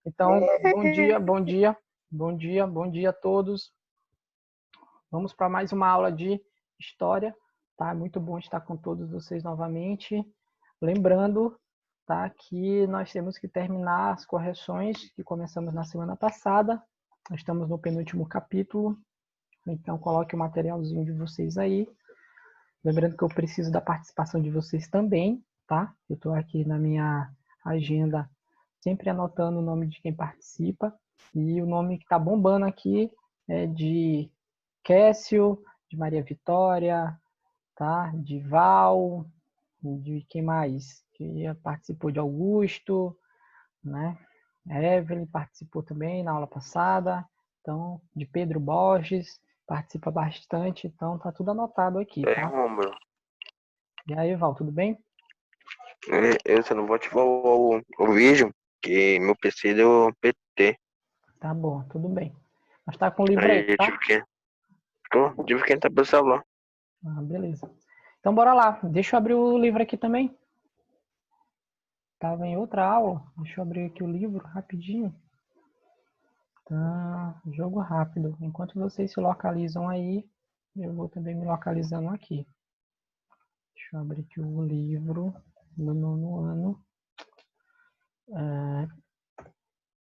Então, bom dia, bom dia, bom dia, bom dia a todos. Vamos para mais uma aula de história, tá? É muito bom estar com todos vocês novamente. Lembrando, tá, que nós temos que terminar as correções que começamos na semana passada. Nós estamos no penúltimo capítulo, então coloque o materialzinho de vocês aí. Lembrando que eu preciso da participação de vocês também, tá? Eu estou aqui na minha agenda sempre anotando o nome de quem participa. E o nome que está bombando aqui é de Kécio, de Maria Vitória, tá? De Val, de quem mais? Que participou de Augusto, né? A Evelyn participou também na aula passada. Então, de Pedro Borges, participa bastante. Então, tá tudo anotado aqui, É, tá? Romulo. E aí, Val, tudo bem? Eu só não vou ativar o vídeo, que meu PC deu PT. Tá bom, tudo bem. Mas tá com o livro aí, Aí eu tá? tive que entrar pelo celular. Ah, beleza. Então, bora lá. Deixa eu abrir o livro aqui também. Tava em outra aula. Deixa eu abrir aqui o livro rapidinho. Tá, jogo rápido. Enquanto vocês se localizam aí, eu vou também me localizando aqui. Deixa eu abrir aqui o livro do 9º ano.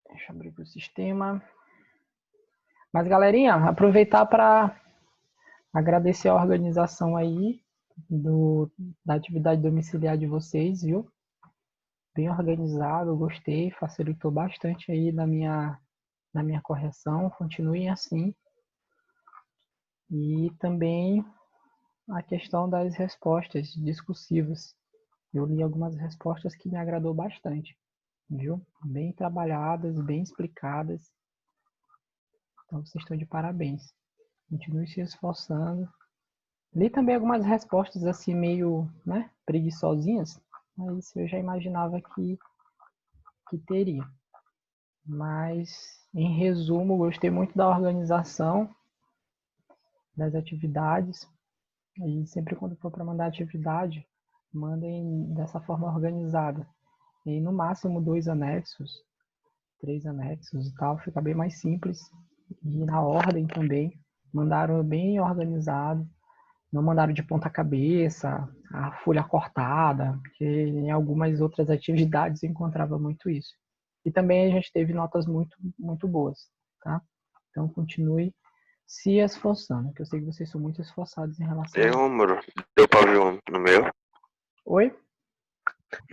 Deixa eu abrir aqui o sistema. Mas, galerinha, aproveitar para agradecer a organização aí da atividade domiciliar de vocês, viu? Bem organizado, gostei, facilitou bastante aí na minha correção. Continuem assim. E também a questão das respostas discursivas. Eu li algumas respostas que me agradou bastante, viu? Bem trabalhadas, bem explicadas. Então, vocês estão de parabéns. Continue se esforçando. Li também algumas respostas assim meio, né, preguiçosinhas, mas eu já imaginava que teria. Mas, em resumo, gostei muito da organização das atividades. E sempre quando for para mandar atividade, mandem dessa forma organizada. E no máximo 2 anexos, 3 anexos e tal, fica bem mais simples. E na ordem também, mandaram bem organizado. Não mandaram de ponta cabeça, a folha cortada, porque em algumas outras atividades eu encontrava muito isso. E também a gente teve notas muito, muito boas, tá? Então continue se esforçando, que eu sei que vocês são muito esforçados em relação a isso. Romulo, deu pra ver no meu? Oi?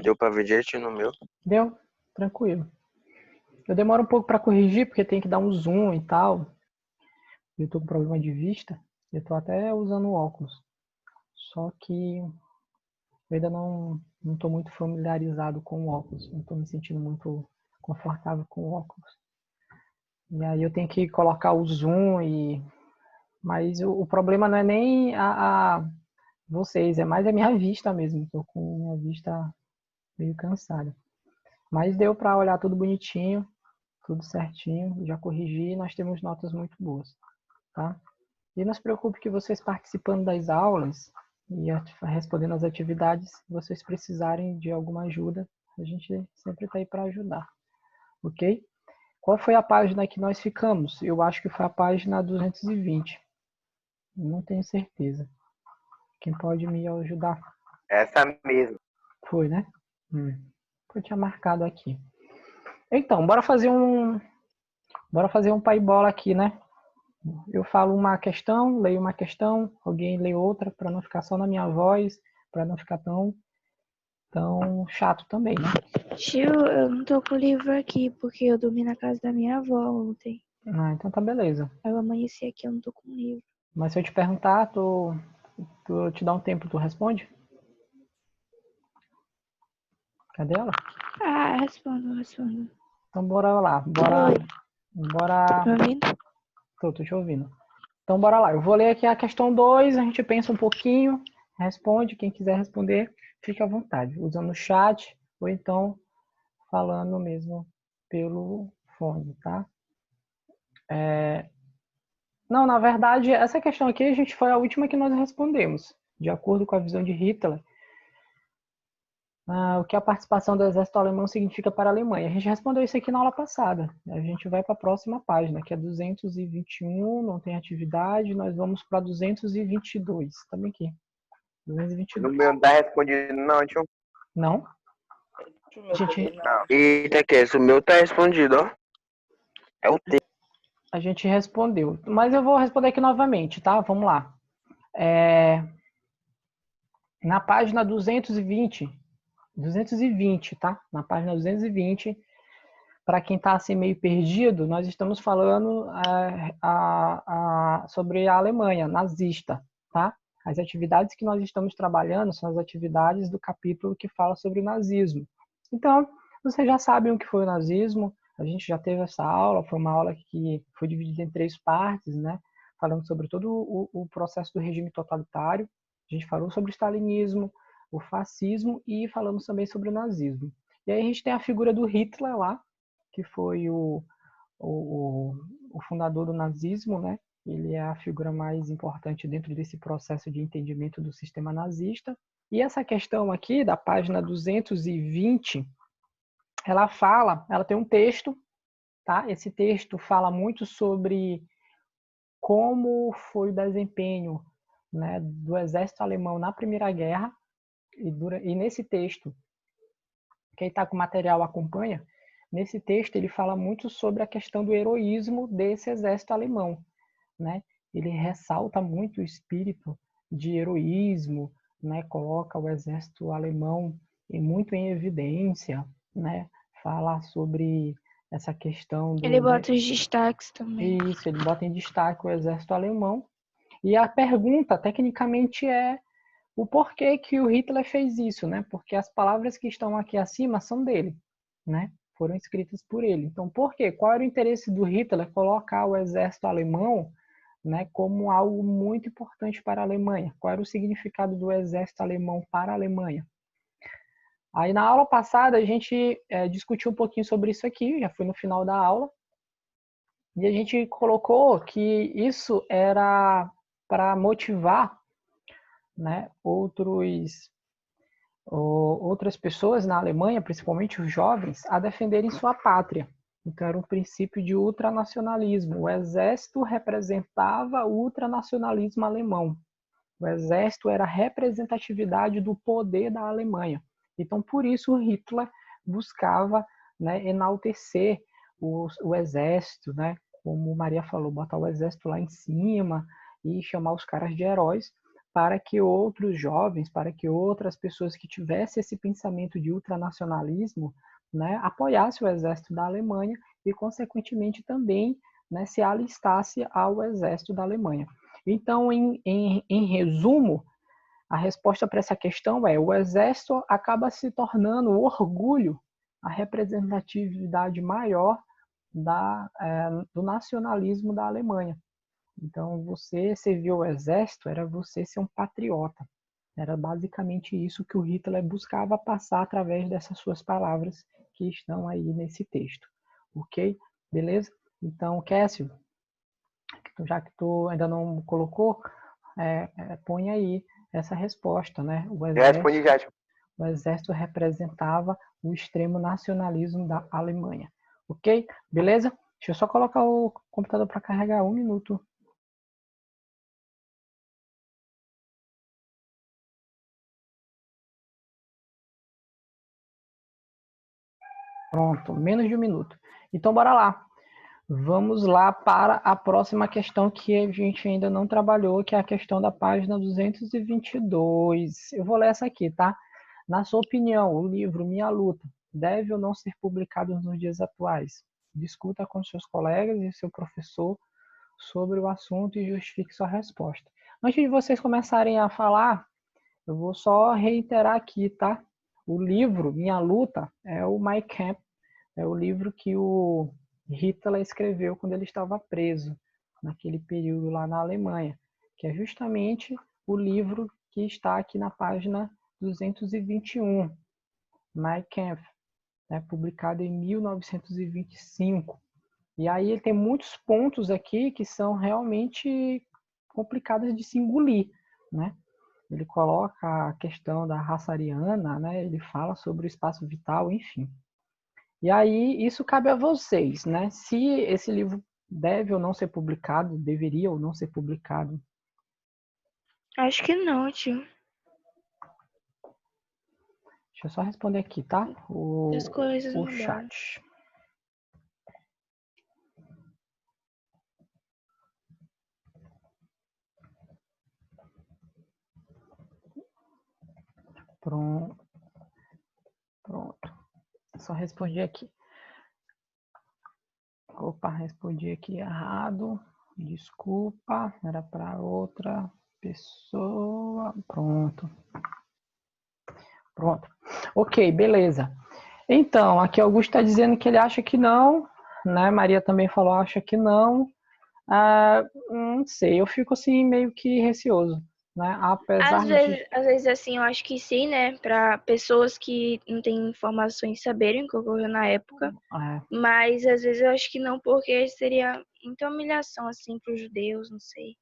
Deu pra ver direitinho no meu? Deu? Tranquilo. Eu demoro um pouco para corrigir, porque tem que dar um zoom e tal. Eu tô com problema de vista, eu tô até usando óculos. Só que eu ainda não estou muito familiarizado com o óculos, não estou me sentindo muito confortável com o óculos. E aí eu tenho que colocar o zoom mas o problema não é nem vocês, é mais a minha vista mesmo. Estou com a minha vista meio cansada. Mas deu para olhar tudo bonitinho, tudo certinho, já corrigi e nós temos notas muito boas, tá? E não se preocupe que vocês participando das aulas e respondendo às atividades, se vocês precisarem de alguma ajuda, a gente sempre está aí para ajudar, ok? Qual foi a página que nós ficamos? Eu acho que foi a página 220. Não tenho certeza. Quem pode me ajudar? Essa mesmo. Foi, né? Eu tinha marcado aqui. Então, bora fazer um pai bola aqui, né? Eu falo uma questão, leio uma questão, alguém lê outra, para não ficar só na minha voz, para não ficar tão chato também, né? Tio, eu não tô com o livro aqui, porque eu dormi na casa da minha avó ontem. Ah, então tá beleza. Aí eu amanheci aqui, eu não tô com o livro. Mas se eu te perguntar, tu te dá um tempo, tu responde? Cadê ela? Ah, respondo. Então bora lá, bora. Tá me ouvindo? Tô te ouvindo. Então bora lá, eu vou ler aqui a questão 2, a gente pensa um pouquinho, responde, quem quiser responder, fica à vontade, usando o chat ou então falando mesmo pelo fone, tá? Não, na verdade, essa questão aqui a gente foi a última que nós respondemos. De acordo com a visão de Hitler, O que a participação do exército alemão significa para a Alemanha. A gente respondeu isso aqui na aula passada. A gente vai para a próxima página, que é 221, não tem atividade, nós vamos para 222, também aqui. No 222. meu não tá respondido, não, tio. Não? A gente, Não. Eita, que esse, o meu tá respondido, ó. É o T. a gente respondeu. Mas eu vou responder aqui novamente, tá? Vamos lá. Na página 220, tá? Na página 220, para quem está assim meio perdido, nós estamos falando sobre a Alemanha nazista, tá? As atividades que nós estamos trabalhando são as atividades do capítulo que fala sobre o nazismo. Então, vocês já sabem o que foi o nazismo, a gente já teve essa aula, foi uma aula que foi dividida em 3 partes, né? Falando sobre todo o processo do regime totalitário. A gente falou sobre o stalinismo, o fascismo e falamos também sobre o nazismo. E aí a gente tem a figura do Hitler lá, que foi o fundador do nazismo, né? Ele é a figura mais importante dentro desse processo de entendimento do sistema nazista. E essa questão aqui, da página 220, ela tem um texto, tá? Esse texto fala muito sobre como foi o desempenho, né, do exército alemão na Primeira Guerra, e nesse texto, quem está com o material acompanha, nesse texto ele fala muito sobre a questão do heroísmo desse exército alemão, né? Ele ressalta muito o espírito de heroísmo, né? Coloca o exército alemão muito em evidência, né? Fala sobre essa questão Ele bota os destaques também. Isso, ele bota em destaque o exército alemão. E a pergunta, tecnicamente, é o porquê que o Hitler fez isso, né? Porque as palavras que estão aqui acima são dele, né? Foram escritas por ele. Então, por quê? Qual era o interesse do Hitler colocar o exército alemão, né, como algo muito importante para a Alemanha? Qual era o significado do exército alemão para a Alemanha? Aí na aula passada a gente discutiu um pouquinho sobre isso aqui, já foi no final da aula, e a gente colocou que isso era para motivar, né, outras pessoas na Alemanha, principalmente os jovens, a defenderem sua pátria. Então era um princípio de ultranacionalismo. O exército representava o ultranacionalismo alemão. O exército era a representatividade do poder da Alemanha. Então por isso Hitler buscava, né, enaltecer o exército, né, como Maria falou, botar o exército lá em cima e chamar os caras de heróis, para que outros jovens, para que outras pessoas que tivessem esse pensamento de ultranacionalismo, né, apoiassem o exército da Alemanha e, consequentemente, também, né, se alistasse ao exército da Alemanha. Então, em resumo, a resposta para essa questão é: o exército acaba se tornando o orgulho, a representatividade maior do nacionalismo da Alemanha. Então, você servir o exército era você ser um patriota. Era basicamente isso que o Hitler buscava passar através dessas suas palavras que estão aí nesse texto. Ok? Beleza? Então, Cássio, já que tu ainda não colocou, põe aí essa resposta, né? Já respondi já, tio. O exército representava o extremo nacionalismo da Alemanha. Ok? Beleza? Deixa eu só colocar o computador para carregar 1 minuto. Pronto, menos de 1 minuto. Então, bora lá. Vamos lá para a próxima questão que a gente ainda não trabalhou, que é a questão da página 222. Eu vou ler essa aqui, tá? Na sua opinião, o livro Minha Luta deve ou não ser publicado nos dias atuais? Discuta com seus colegas e seu professor sobre o assunto e justifique sua resposta. Antes de vocês começarem a falar, eu vou só reiterar aqui, tá? O livro Minha Luta é o Mein Kampf, é o livro que o Hitler escreveu quando ele estava preso, naquele período lá na Alemanha, que é justamente o livro que está aqui na página 221, Mein Kampf, né, publicado em 1925. E aí ele tem muitos pontos aqui que são realmente complicados de se engolir, né? ele coloca a questão da raça ariana, né? Ele fala sobre o espaço vital, enfim. E aí, isso cabe a vocês, né? Se esse livro deve ou não ser publicado, deveria ou não ser publicado. Acho que não, tio. Deixa eu só responder aqui, tá? As coisas O mudaram. chat. Pronto. Só respondi aqui. Opa, respondi aqui errado. Desculpa, era para outra pessoa. Pronto. Ok, beleza. Então, aqui Augusto está dizendo que ele acha que não, né? Maria também falou, acha que não. Não sei, eu fico assim meio que receoso, né? Apesar de... Às vezes, assim, eu acho que sim, né? Para pessoas que não têm informações saberem o que ocorreu na época. Mas às vezes eu acho que não, porque seria muita humilhação, assim, para os judeus, não sei.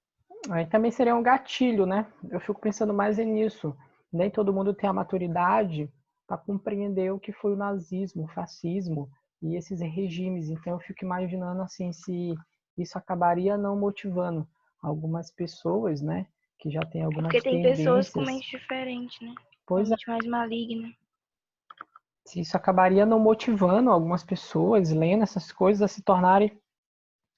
Aí também seria um gatilho, né? Eu fico pensando mais nisso. Nem todo mundo tem a maturidade para compreender o que foi o nazismo, o fascismo e esses regimes. Então eu fico imaginando assim se isso acabaria não motivando algumas pessoas, né? Que já têm algumas Porque tem pessoas com tendências. mente diferente, né? Pois Uma é. mente mais maligna. Se isso acabaria não motivando algumas pessoas lendo essas coisas a se tornarem...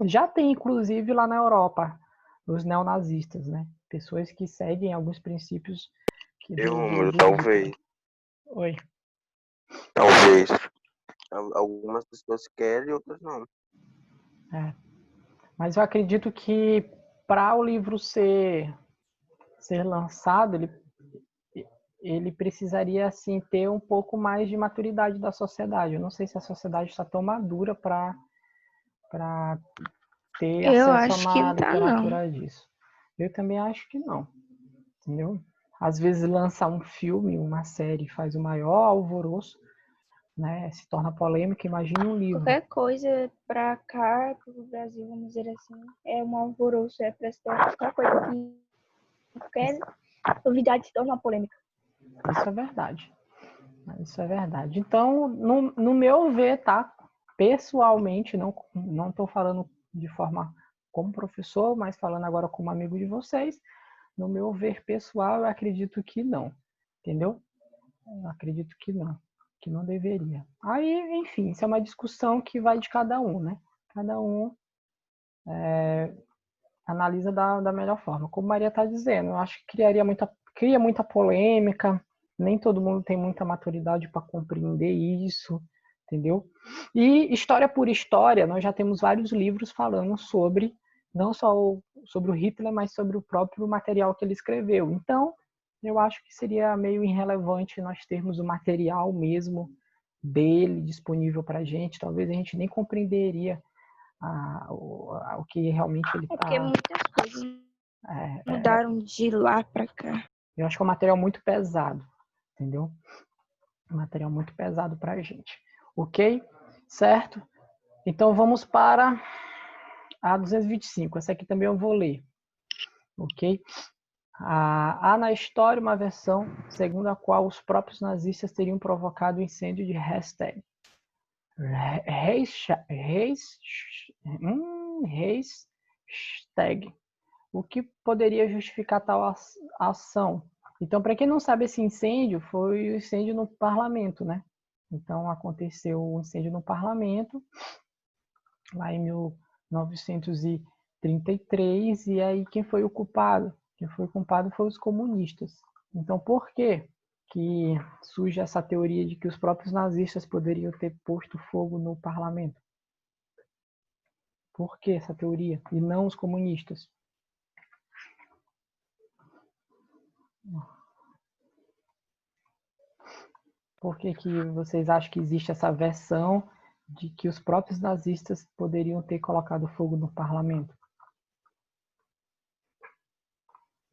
Já tem, inclusive, lá na Europa, os neonazistas, né? Pessoas que seguem alguns princípios Rômulo, do Hitler. talvez. Oi. Talvez. Algumas pessoas querem, outras não. Mas eu acredito que para o livro ser lançado, ele precisaria assim ter um pouco mais de maturidade da sociedade. Eu não sei se a sociedade está tão madura para ter Eu acesso a acho que uma não tá, não. literatura disso. Eu também acho que não, entendeu? Às vezes lançar um filme, uma série, faz o maior alvoroço, né? Se torna polêmica, imagine um livro. Qualquer coisa pra cá, pro Brasil, vamos dizer assim, é um alvoroço, é pra se tornar qualquer coisa que qualquer novidade se torna uma polêmica. Isso é verdade. Isso é verdade. Então, no meu ver, tá? Pessoalmente, não estou falando de forma como professor, mas falando agora como amigo de vocês. No meu ver pessoal, eu acredito que não. Entendeu? Eu acredito que não deveria. Aí, enfim, isso é uma discussão que vai de cada um, né? Cada um analisa da melhor forma. Como Maria está dizendo, eu acho que cria muita polêmica, nem todo mundo tem muita maturidade para compreender isso, entendeu? E história por história, nós já temos vários livros falando sobre, não só sobre o Hitler, mas sobre o próprio material que ele escreveu. Então, eu acho que seria meio irrelevante nós termos o material mesmo dele disponível para a gente. Talvez a gente nem compreenderia o que realmente ele É porque está... muitas coisas mudaram de lá pra cá. Eu acho que é um material muito pesado, entendeu? Um material muito pesado para a gente. Ok? Certo? Então vamos para a 225. Essa aqui também eu vou ler. Ok? Há na história uma versão segundo a qual os próprios nazistas teriam provocado o incêndio de Reichstag. Reichstag. O que poderia justificar tal ação? Então, para quem não sabe, esse incêndio foi o incêndio no parlamento, né? Então, aconteceu o incêndio no parlamento, lá em 1933, e aí quem foi o culpado? Quem foi o culpado foi os comunistas. Então, por quê que surge essa teoria de que os próprios nazistas poderiam ter posto fogo no parlamento? Por que essa teoria? E não os comunistas? Por que que vocês acham que existe essa versão de que os próprios nazistas poderiam ter colocado fogo no parlamento?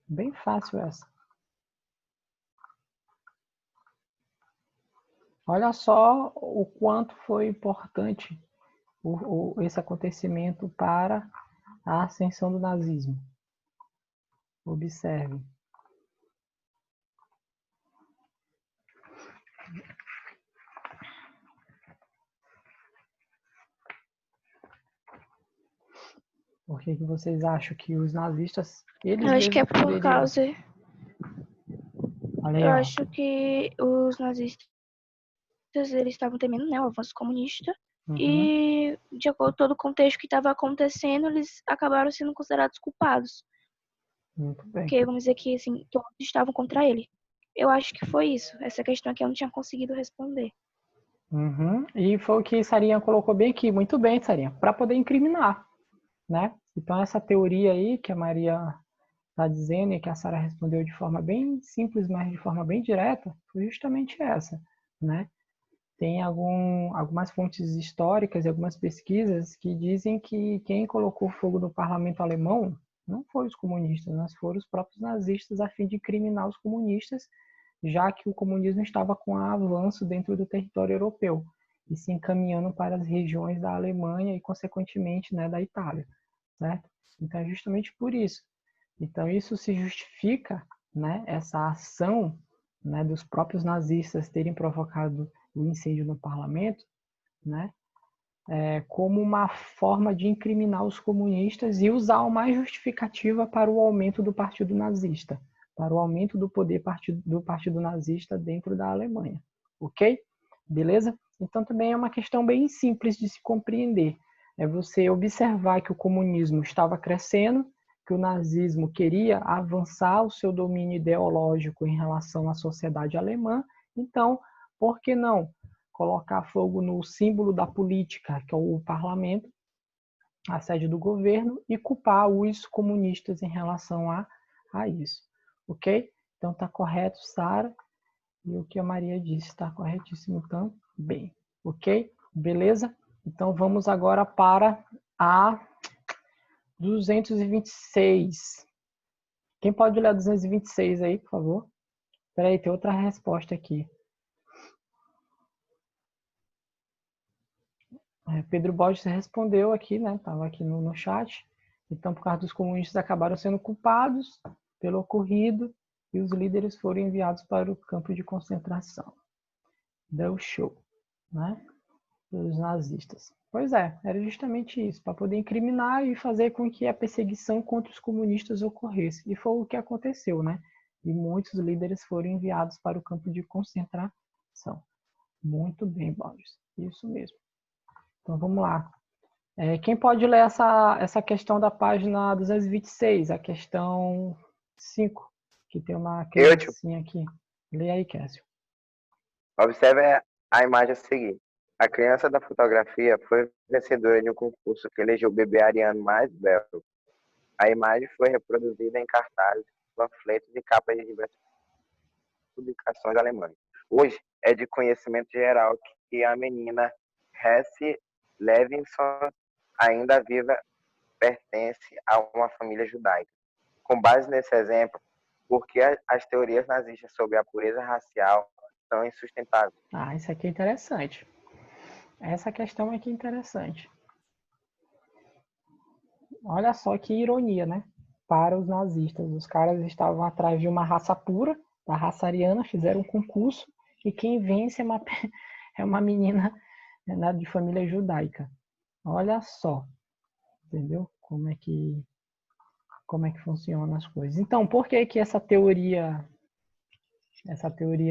Bem fácil essa. Olha só o quanto foi importante esse acontecimento para a ascensão do nazismo. Observe. Por que vocês acham que os nazistas, eles Eu acho que mesmos é por poderiam... causa... Olha aí, Eu ó. acho que os nazistas, eles estavam temendo, né, o avanço comunista. E, de acordo com todo o contexto que estava acontecendo, eles acabaram sendo considerados culpados. Muito bem. Porque, vamos dizer que, assim, todos estavam contra ele. Eu acho que foi isso. Essa questão aqui eu não tinha conseguido responder. E foi o que Sarinha colocou bem aqui. Muito bem, Sarinha. Para poder incriminar, né? Então, essa teoria aí que a Maria está dizendo e que a Sara respondeu de forma bem simples, mas de forma bem direta, foi justamente essa, né? Tem algumas fontes históricas e algumas pesquisas que dizem que quem colocou fogo no parlamento alemão não foram os comunistas, mas foram os próprios nazistas a fim de incriminar os comunistas, já que o comunismo estava com avanço dentro do território europeu e se encaminhando para as regiões da Alemanha e, consequentemente, né, da Itália, certo? Então, é justamente por isso. Então, isso se justifica, né, essa ação, né, dos próprios nazistas terem provocado o incêndio no parlamento, né, como uma forma de incriminar os comunistas e usar uma justificativa para o aumento do partido nazista, para o aumento do poder do partido nazista dentro da Alemanha. Ok? Beleza? Então também é uma questão bem simples de se compreender. É você observar que o comunismo estava crescendo, que o nazismo queria avançar o seu domínio ideológico em relação à sociedade alemã. Então, por que não colocar fogo no símbolo da política, que é o parlamento, a sede do governo, e culpar os comunistas em relação a isso. Ok? Então tá correto, Sara. E o que a Maria disse está corretíssimo também. Ok? Beleza? Então vamos agora para a 226. Quem pode ler a 226 aí, por favor? Espera aí, tem outra resposta aqui. Pedro Borges respondeu aqui, né? Estava aqui no chat. Então, por causa dos comunistas, acabaram sendo culpados pelo ocorrido e os líderes foram enviados para o campo de concentração. Deu show, né? Pelos nazistas. Pois é, era justamente isso, para poder incriminar e fazer com que a perseguição contra os comunistas ocorresse. E foi o que aconteceu, né? E muitos líderes foram enviados para o campo de concentração. Muito bem, Borges. Isso mesmo. Então, vamos lá. Quem pode ler essa questão da página 226, a questão 5, que tem uma criancinha aqui. Lê aí, Cássio. Observe a imagem a seguir. A criança da fotografia foi vencedora de um concurso que elegeu o bebê ariano mais belo. A imagem foi reproduzida em cartazes, panfletos e capas de diversas publicações alemãs. Hoje é de conhecimento geral que a menina Hesse Levinson, ainda viva, pertence a uma família judaica. Com base nesse exemplo, por que as teorias nazistas sobre a pureza racial são insustentáveis? Isso aqui é interessante. Essa questão aqui é interessante. Olha só que ironia, né? Para os nazistas. Os caras estavam atrás de uma raça pura, da raça ariana, fizeram um concurso, e quem vence é uma menina de família judaica. Olha só, entendeu? Como é que funcionam as coisas. Então, por que essa teoria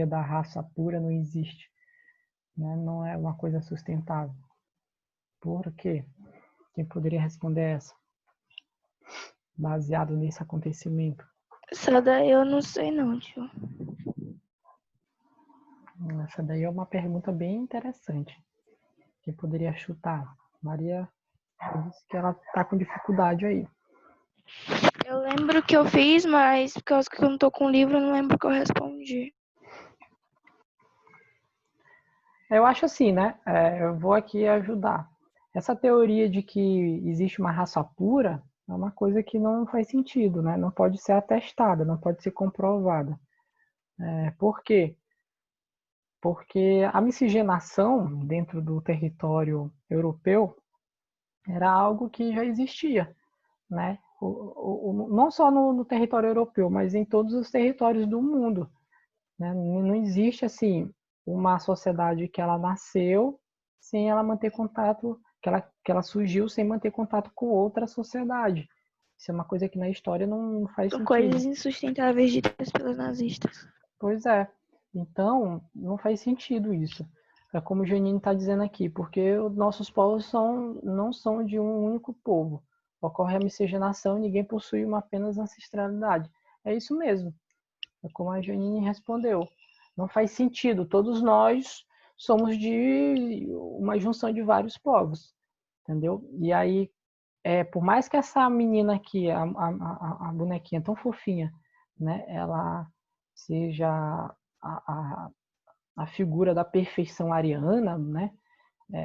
da raça pura não existe? Né? Não é uma coisa sustentável. Por quê? Quem poderia responder essa? Baseado nesse acontecimento. Essa daí eu não sei não, tio. Essa daí é uma pergunta bem interessante. Quem poderia chutar? Maria disse que ela tá com dificuldade aí. Eu lembro que eu fiz, mas por causa que eu não tô com o livro, eu não lembro que eu respondi. Eu acho assim, né? Eu vou aqui ajudar. Essa teoria de que existe uma raça pura é uma coisa que não faz sentido, né? Não pode ser atestada, não pode ser comprovada. Por quê? Porque a miscigenação dentro do território europeu era algo que já existia, né? Não só no território europeu, mas em todos os territórios do mundo. Né? Não existe assim uma sociedade que ela nasceu sem ela manter contato que ela surgiu sem manter contato com outra sociedade. Isso é uma coisa que na história não faz São sentido. coisas insustentáveis ditas pelos nazistas. Pois é. Então, não faz sentido isso. É como o Janine está dizendo aqui, porque os nossos povos não são de um único povo. Ocorre a miscigenação e ninguém possui uma apenas ancestralidade. É isso mesmo. É como a Janine respondeu. Não faz sentido. Todos nós somos de uma junção de vários povos. Entendeu? E aí, por mais que essa menina aqui, a bonequinha tão fofinha, né, ela seja a figura da perfeição ariana, né,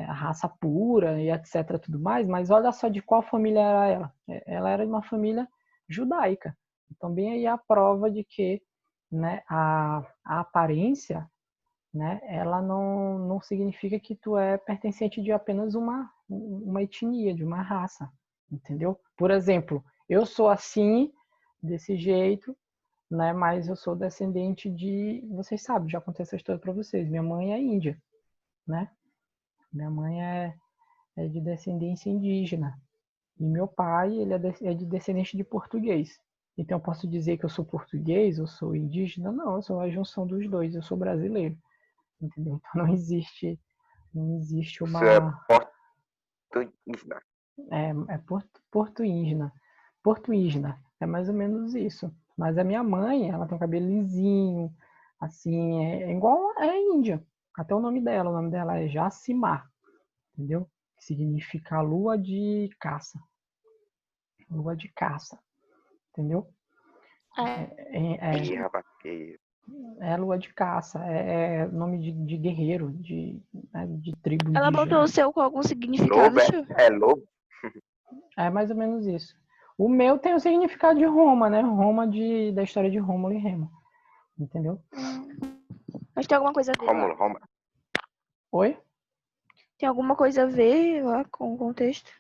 a raça pura e etc, tudo mais, mas olha só de qual família era ela. Ela era de uma família judaica. Então, bem aí a prova de que, né, a aparência, né, ela não significa que tu é pertencente de apenas uma etnia, de uma raça, entendeu? Por exemplo, eu sou assim, desse jeito, né, mas eu sou descendente de, vocês sabem, já contei essa história para vocês, minha mãe é índia, né? Minha mãe é de descendência indígena e meu pai ele é de descendente de português. Então eu posso dizer que eu sou português, eu sou indígena? Não, eu sou a junção dos dois, eu sou brasileiro. Entendeu? Então não existe Isso é uma... portuguesa. É porto-ígena. Porto-ígena. É mais ou menos isso. Mas a minha mãe, ela tem um cabelo lisinho, assim, é igual a índia. Até o nome dela é Jacimar, entendeu? Que significa lua de caça. Lua de caça, entendeu? Ih, rapaz, que isso. É lua de caça, é nome de guerreiro, né, de tribo Ela indígena. botou o seu com algum significado, Lobo, Chu? é lobo? É mais ou menos isso. O meu tem o significado de Roma, né? Roma da história de Rômulo e Remo. Entendeu? Mas tem alguma coisa a ver lá? Rômulo. Oi? Tem alguma coisa a ver lá com o contexto?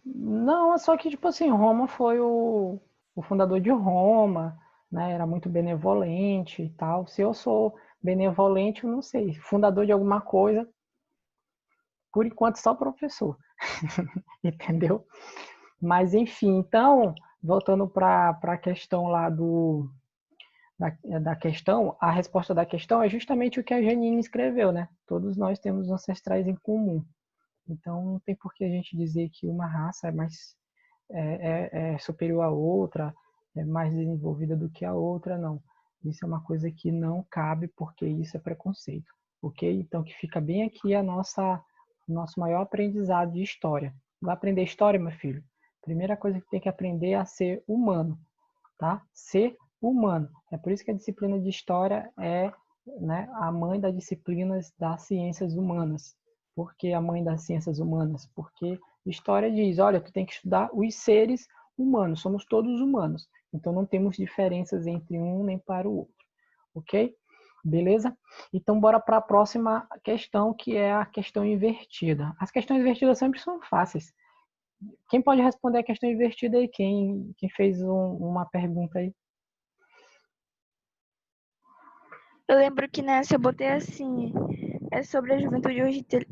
Não, é só que, tipo assim, Roma foi o fundador de Roma, né? Era muito benevolente e tal. Se eu sou benevolente, eu não sei. Fundador de alguma coisa, por enquanto só professor. Entendeu? Mas, enfim, então, voltando para a questão lá da questão, a resposta da questão é justamente o que a Janine escreveu, né? Todos nós temos ancestrais em comum. Então, não tem por que a gente dizer que uma raça é superior à outra, é mais desenvolvida do que a outra, não. Isso é uma coisa que não cabe, porque isso é preconceito, ok? Então, que fica bem aqui nosso maior aprendizado de história. Vai aprender história, meu filho? Primeira coisa que tem que aprender é a ser humano, tá? Ser humano. É por isso que a disciplina de história é, né, a mãe das disciplinas das ciências humanas. Por que a mãe das ciências humanas? Porque história diz, olha, tu tem que estudar os seres humanos, somos todos humanos. Então não temos diferenças entre um nem para o outro. Ok? Beleza? Então bora para a próxima questão, que é a questão invertida. As questões invertidas sempre são fáceis. Quem pode responder a questão invertida aí? Quem fez uma pergunta aí? Eu lembro que nessa eu botei assim, é sobre a juventude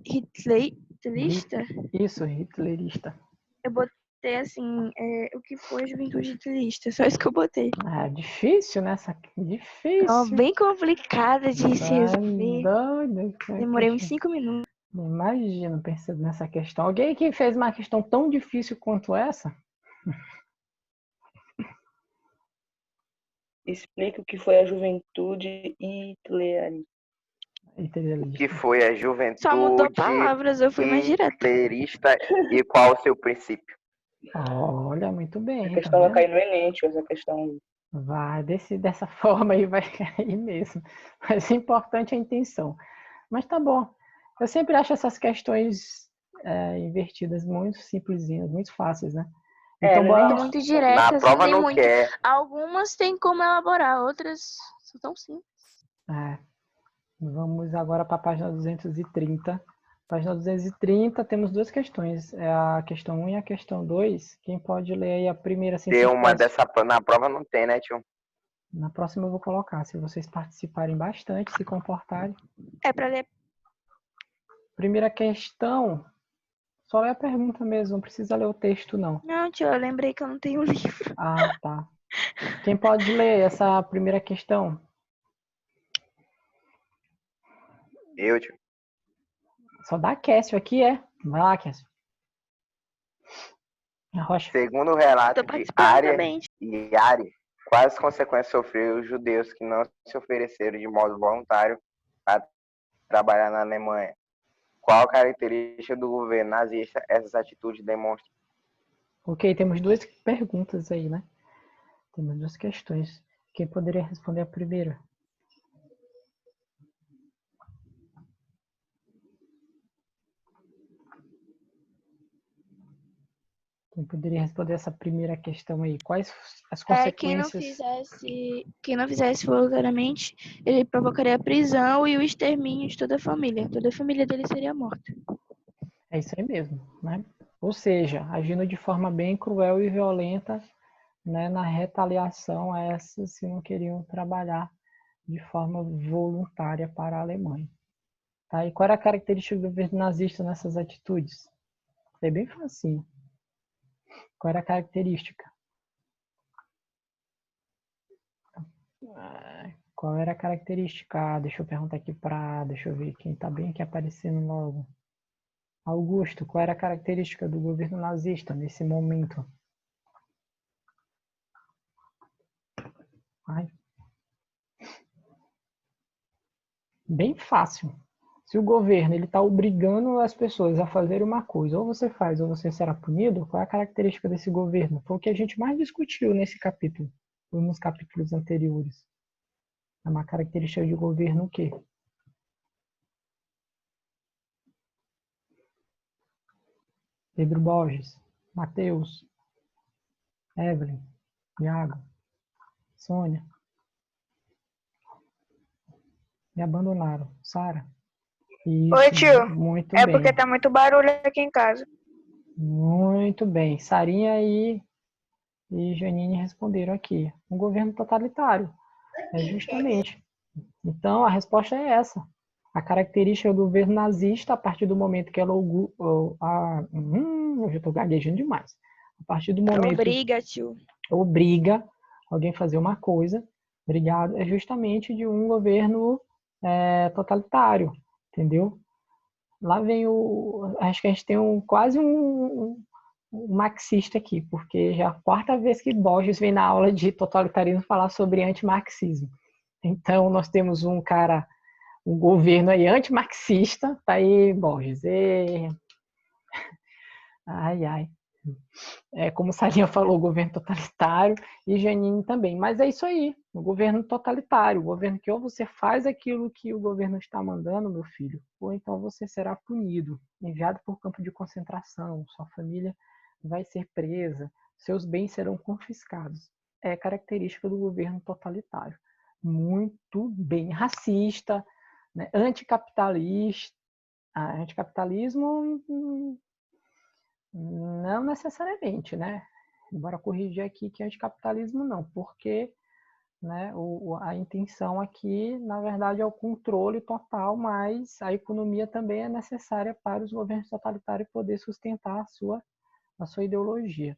hitlerista. Isso, hitlerista. Eu botei assim, o que foi a juventude hitlerista, só isso que eu botei. Difícil, né? Difícil. Bem complicada de se resolver. Doido. Demorei uns 5 minutos. Imagino pensando nessa questão. Alguém que fez uma questão tão difícil quanto essa? Explica o que foi a juventude hitlerista. O que foi a juventude Só mudou palavras, eu fui mais direto. hitlerista e qual o seu princípio? Olha, muito bem. A questão vai cair no Enem, essa questão. Vai, dessa forma aí vai cair mesmo. Mas o importante é a intenção. Mas tá bom. Eu sempre acho essas questões invertidas muito simplesinhas, muito fáceis, né? Então, bora... muito diretas. Na prova não muito. quer. Algumas tem como elaborar, outras são tão simples. Vamos agora para a página 230. Página 230 temos duas questões. É a questão 1 e a questão 2. Quem pode ler aí a primeira sem Tem uma suspense? na prova não tem, né, tio? Na próxima eu vou colocar, se vocês participarem bastante, se comportarem. É para ler. Primeira questão Só lê a pergunta mesmo, não precisa ler o texto, não. Não, tio, eu lembrei que eu não tenho livro. Ah, tá. Quem pode ler essa primeira questão? Eu, tio. Só dá Cássio aqui, é? Vai lá, Cássio. Rocha. Segundo o relato Tô de participando também. e Ari, quais consequências sofreram os judeus que não se ofereceram de modo voluntário a trabalhar na Alemanha? Qual característica do governo nazista essas atitudes demonstram? Ok, temos duas perguntas aí, né? Temos duas questões. Quem poderia responder a primeira? Quem poderia responder essa primeira questão aí? Quais as consequências? Quem não fizesse voluntariamente, ele provocaria a prisão e o extermínio de toda a família. Toda a família dele seria morta. É isso aí mesmo, né? Ou seja, agindo de forma bem cruel e violenta, né, na retaliação a essas que não queriam trabalhar de forma voluntária para a Alemanha. Tá? E qual era a característica do governo nazista nessas atitudes? É bem facinho. Qual era a característica? Qual era a característica? Deixa eu perguntar aqui deixa eu ver quem está bem aqui aparecendo logo. Augusto, qual era a característica do governo nazista nesse momento? Ai. Bem fácil. Se o governo está obrigando as pessoas a fazer uma coisa, ou você faz ou você será punido, qual é a característica desse governo? Foi o que a gente mais discutiu nesse capítulo, ou nos capítulos anteriores. É uma característica de governo o quê? Pedro Borges, Matheus, Evelyn, Iago, Sônia. Me abandonaram. Sara? Oi, tio. Muito É bem. porque tá muito barulho aqui em casa. Muito bem. Sarinha e Janine responderam aqui. Um governo totalitário. É justamente. Então, a resposta é essa. A característica do governo nazista, a partir do momento que ela... eu já estou gaguejando demais. A partir do momento... Obriga, tio. Obriga alguém a fazer uma coisa, obrigado, é justamente de um governo totalitário, entendeu? Lá vem acho que a gente tem quase um marxista aqui, porque já é a quarta vez que Borges vem na aula de totalitarismo falar sobre antimarxismo. Então, nós temos um governo aí antimarxista, tá aí Borges. Ai, ai. Como Sarinha falou, o governo totalitário, e Janine também. Mas é isso aí, o governo totalitário, o governo que ou você faz aquilo que o governo está mandando, meu filho, ou então você será punido, enviado por campo de concentração, sua família vai ser presa, seus bens serão confiscados. É característica do governo totalitário. Muito bem. Racista, né? Anticapitalista. Anticapitalismo... Não necessariamente, né? Embora corrigir aqui que anticapitalismo não, porque, né, a intenção aqui, na verdade, é o controle total, mas a economia também é necessária para os governos totalitários poder sustentar a sua ideologia.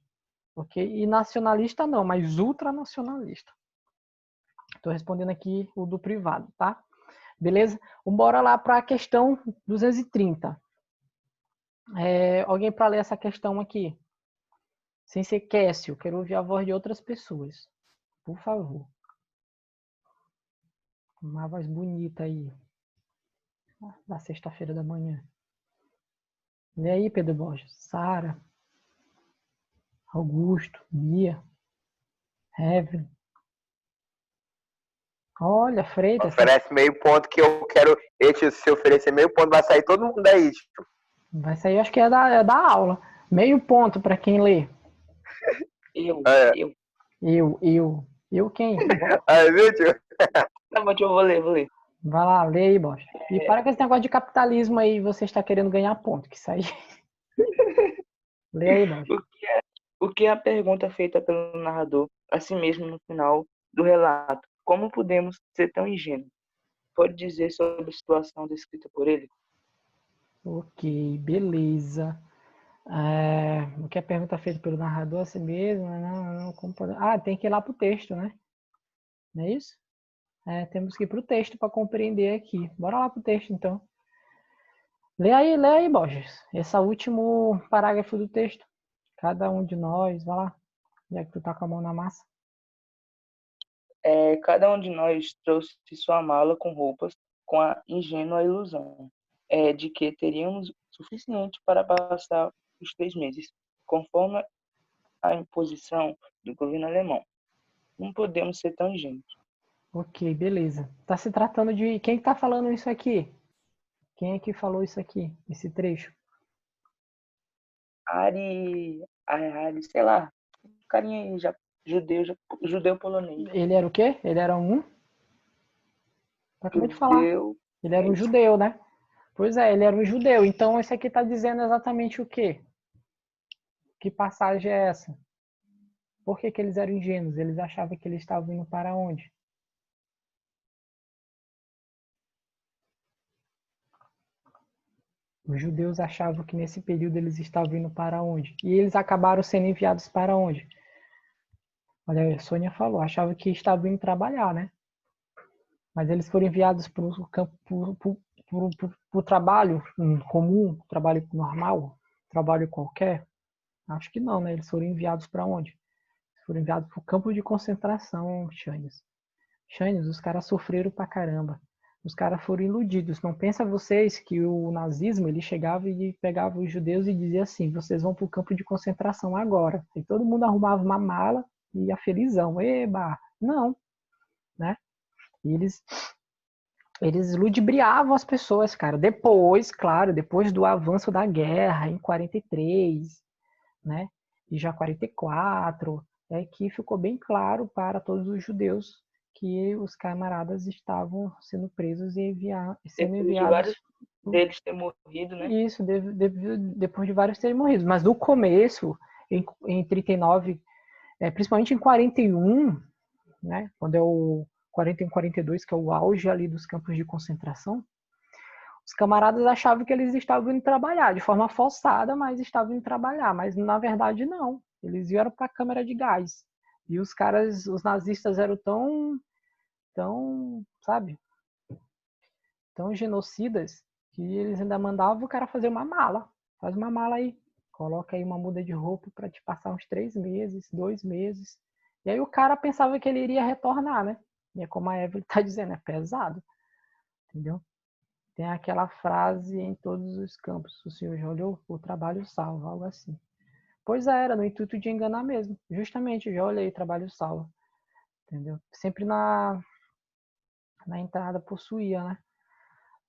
Ok? E nacionalista não, mas ultranacionalista. Estou respondendo aqui o do privado, tá? Beleza? Bora lá para a questão 230. Alguém para ler essa questão aqui? Sem ser Cássio, quero ouvir a voz de outras pessoas. Por favor. Uma voz bonita aí. Da sexta-feira da manhã. E aí, Pedro Borges? Sara. Augusto. Mia. Evelyn. Olha, Freitas. Oferece meio ponto que eu quero. Se oferecer meio ponto, vai sair todo mundo aí, tipo. Vai sair, acho que é da aula. Meio ponto para quem lê. Eu quem? Viu, tio? Tá bom, tio, eu vou ler. Vai lá, lê aí, Bosch. E para com esse negócio de capitalismo aí, você está querendo ganhar ponto, que isso aí. Lê aí, Bosch. O que é a pergunta feita pelo narrador, assim mesmo no final do relato? Como podemos ser tão ingênuos? Pode dizer sobre a situação descrita por ele? Ok, beleza. O que é pergunta feita pelo narrador a si mesmo? Tem que ir lá para o texto, né? Não é isso? Temos que ir para o texto para compreender aqui. Bora lá para o texto, então. Lê aí, Borges. Esse último parágrafo do texto. Cada um de nós, vai lá. Já que tu tá com a mão na massa. Cada um de nós trouxe sua mala com roupas com a ingênua ilusão de que teríamos suficiente para passar os 3 meses, conforme a imposição do governo alemão. Não podemos ser tão ingênuos. Ok, beleza. Tá se tratando de... Quem tá falando isso aqui? Quem é que falou isso aqui, esse trecho? Ari, sei lá, carinha aí, judeu polonês. Ele era o quê? Ele era um? Acabei de falar. Ele era um isso. judeu, né? Pois é, ele era um judeu. Então, esse aqui tá dizendo exatamente o quê? Que passagem é essa? Por que eles eram ingênuos? Eles achavam que eles estavam indo para onde? Os judeus achavam que nesse período eles estavam indo para onde? E eles acabaram sendo enviados para onde? Olha, a Sônia falou, achava que estavam indo trabalhar, né? Mas eles foram enviados para o campo, para o trabalho comum, trabalho normal, trabalho qualquer? Acho que não, né? Eles foram enviados para onde? Eles foram enviados para o campo de concentração, Xanes. Xanes, os caras sofreram pra caramba. Os caras foram iludidos. Não pensa vocês que o nazismo ele chegava e pegava os judeus e dizia assim: vocês vão para o campo de concentração agora. E todo mundo arrumava uma mala e ia felizão. Eba! Não, né? E eles ludibriavam as pessoas, cara. Depois, claro, depois do avanço da guerra em 43, né? E já 44, que ficou bem claro para todos os judeus que os camaradas estavam sendo presos e sendo enviados. De vários deles terem morrido, né? Isso, depois de vários terem morrido. Mas no começo, em 39, principalmente em 41, né? Quando é o 41, 42, que é o auge ali dos campos de concentração, os camaradas achavam que eles estavam indo trabalhar de forma forçada, mas estavam indo trabalhar. Mas na verdade não. Eles vieram para a câmara de gás. E os caras, os nazistas eram tão, sabe, tão genocidas que eles ainda mandavam o cara fazer uma mala. Faz uma mala aí. Coloca aí uma muda de roupa para te passar uns 3 meses, 2 meses. E aí o cara pensava que ele iria retornar, né? E é como a Evelyn tá dizendo, é pesado. Entendeu? Tem aquela frase em todos os campos. O senhor já olhou? O trabalho salva, algo assim. Pois era, no intuito de enganar mesmo. Justamente, já olhei, trabalho salva. Entendeu? Sempre na entrada possuía,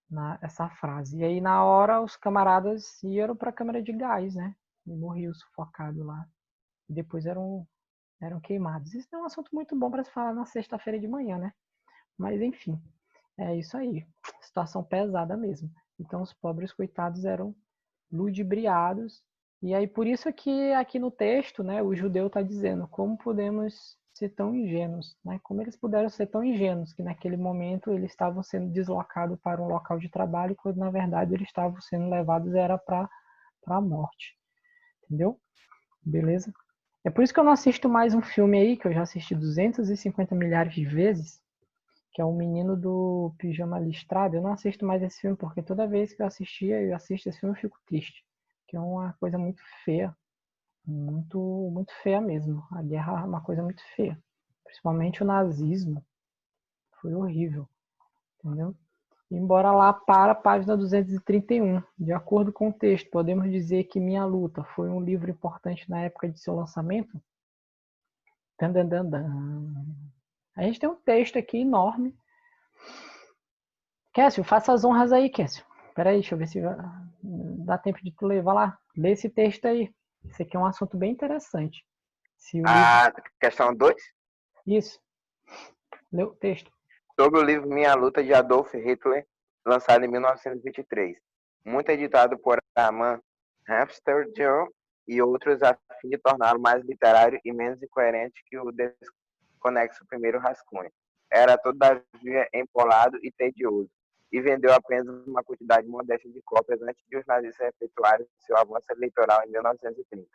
né? Essa frase. E aí, na hora, os camaradas iam para a câmara de gás, né? E morriam sufocados lá. E depois eram queimados. Isso é um assunto muito bom para se falar na sexta-feira de manhã, né? Mas, enfim, é isso aí. Situação pesada mesmo. Então, os pobres coitados eram ludibriados. E aí, por isso que aqui no texto, né, o judeu está dizendo como podemos ser tão ingênuos, né? Como eles puderam ser tão ingênuos que naquele momento eles estavam sendo deslocados para um local de trabalho, quando na verdade eles estavam sendo levados era para a morte. Entendeu? Beleza? É por isso que eu não assisto mais um filme aí, que eu já assisti 250 milhares de vezes, que é o Menino do Pijama Listrado. Eu não assisto mais esse filme, porque toda vez que eu assisto esse filme, eu fico triste. Que é uma coisa muito feia. Muito, muito feia mesmo. A guerra é uma coisa muito feia. Principalmente o nazismo. Foi horrível. Entendeu? Embora lá para a página 231. De acordo com o texto, podemos dizer que Minha Luta foi um livro importante na época de seu lançamento? A gente tem um texto aqui enorme. Kécio, faça as honras aí, Kécio. Peraí, deixa eu ver se dá tempo de tu ler. Vai lá, lê esse texto aí. Esse aqui é um assunto bem interessante. Questão 2? Isso. Lê o texto. Sobre o livro Minha Luta, de Adolf Hitler, lançado em 1923. Muito editado por Armand Hamsterjohn e outros a fim de torná-lo mais literário e menos incoerente que o desconexo primeiro rascunho. Era todavia empolado e tedioso. e vendeu apenas uma quantidade modesta de cópias antes de os nazistas efetuarem seu avanço eleitoral em 1930.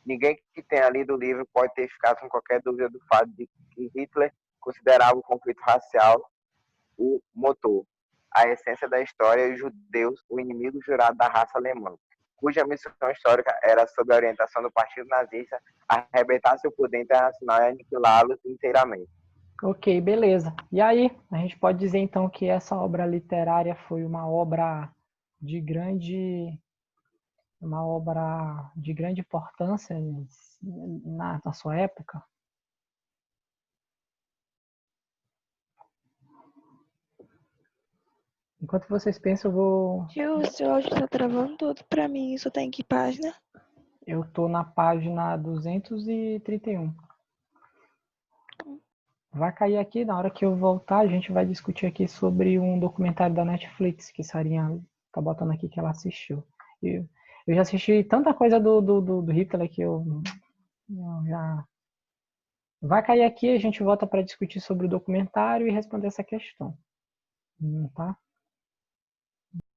Ninguém que tenha lido o livro pode ter ficado com qualquer dúvida do fato de que Hitler considerava o conflito racial o motor, a essência da história e os judeus o inimigo jurado da raça alemã, cuja missão histórica era, sob a orientação do Partido Nazista, arrebentar seu poder internacional e aniquilá-los inteiramente. Ok, beleza. E aí, a gente pode dizer então que essa obra literária foi uma obra de grande importância na sua época? Enquanto vocês pensam, eu vou... Tio, o seu áudio tá travando todo pra mim. Isso tá em que página? Eu tô na página 231. Vai cair aqui, na hora que eu voltar, a gente vai discutir aqui sobre um documentário da Netflix, que Sarinha tá botando aqui que ela assistiu. Eu já assisti tanta coisa do Hitler que eu já... Vai cair aqui, a gente volta para discutir sobre o documentário e responder essa questão. Tá?